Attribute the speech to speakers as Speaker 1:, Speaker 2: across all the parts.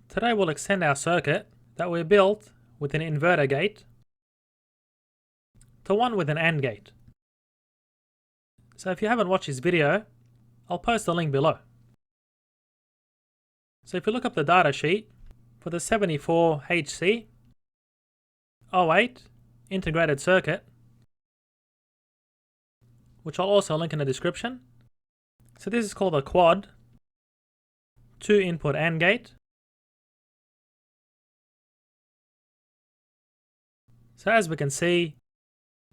Speaker 1: Today we'll extend our circuit that we built with an inverter gate to one with an AND gate. So if you haven't watched this video, I'll post the link below. So if you look up the data sheet for the 74HC08 integrated circuit, which I'll also link in the description. So this is called a quad 2-input AND gate. So as we can see,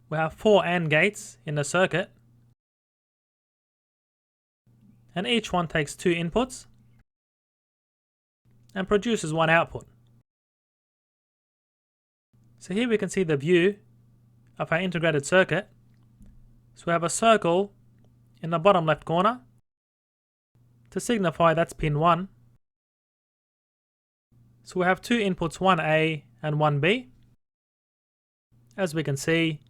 Speaker 1: we have 4 AND gates in the circuit, and each one takes 2 inputs and produces 1 output. So here we can see the view of our integrated circuit. So we have a circle in the bottom left corner to signify that's pin 1. So we have 2 inputs, 1A and 1B, as we can see,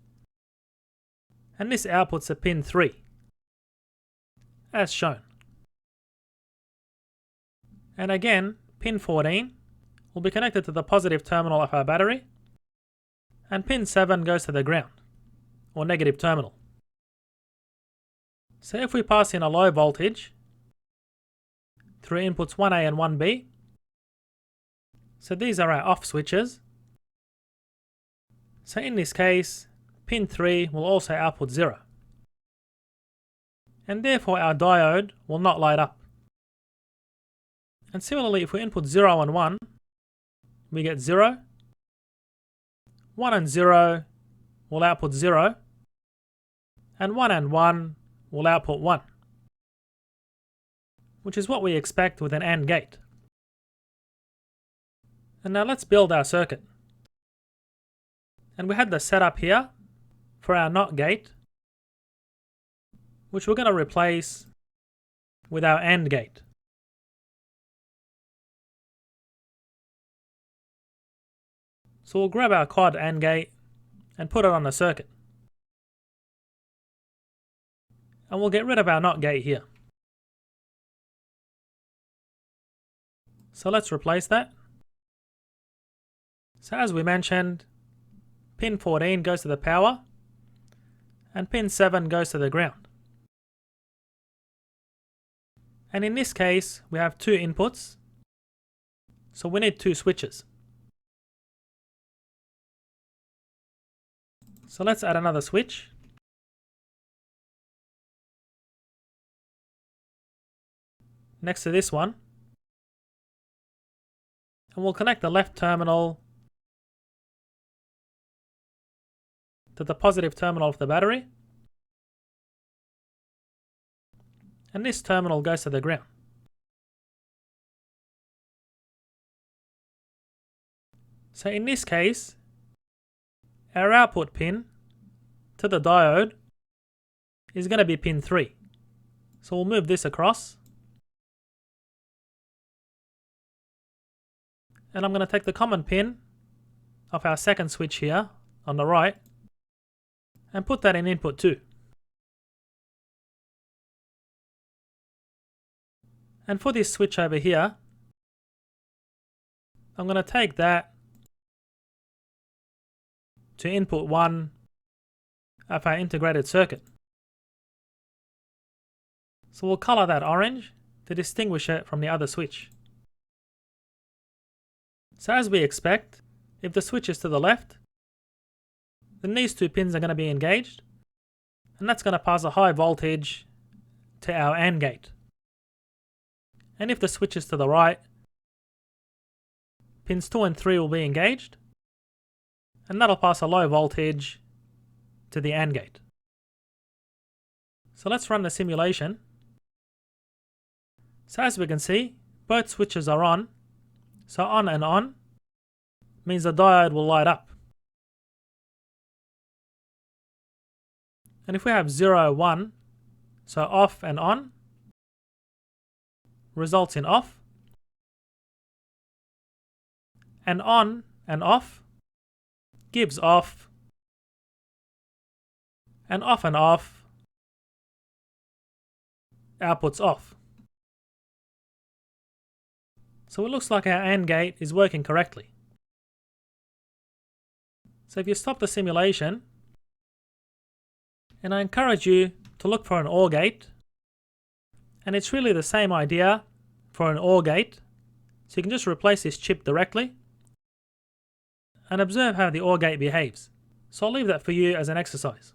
Speaker 1: and this outputs a pin 3, as shown. And again, pin 14 will be connected to the positive terminal of our battery, and pin 7 goes to the ground, or negative terminal. So if we pass in a low voltage through inputs 1A and 1B, so these are our off switches. So in this case, pin 3 will also output 0. And therefore our diode will not light up. And similarly, if we input 0 and 1, we get 0. 1 and 0 will output 0. And 1 and 1 will output 1. Which is what we expect with an AND gate. And now let's build our circuit. And we had the setup here for our NOT gate, which we're going to replace with our AND gate. So we'll grab our quad AND gate and put it on the circuit. And we'll get rid of our NOT gate here. So let's replace that. So as we mentioned, pin 14 goes to the power, and pin 7 goes to the ground. And in this case, we have 2 inputs, so we need 2 switches. So let's add another switch. Next to this one. And we'll connect the left terminal to the positive terminal of the battery. And this terminal goes to the ground. So in this case, our output pin to the diode is going to be pin 3. So we'll move this across. And I'm going to take the common pin of our second switch here on the right and put that in input 2. And for this switch over here, I'm going to take that to input 1 of our integrated circuit. So we'll color that orange to distinguish it from the other switch. So as we expect, if the switch is to the left, then these 2 pins are going to be engaged, and that's going to pass a high voltage to our AND gate. And if the switch is to the right, pins 2 and 3 will be engaged, and that'll pass a low voltage to the AND gate. So let's run the simulation. So as we can see, both switches are on. So on and on means the diode will light up. And if we have 0, 1, so off and on, results in off. And on and off gives off. And off outputs off. So it looks like our AND gate is working correctly. So if you stop the simulation, and I encourage you to look for an OR gate, and it's really the same idea for an OR gate. So you can just replace this chip directly and observe how the OR gate behaves. So I'll leave that for you as an exercise.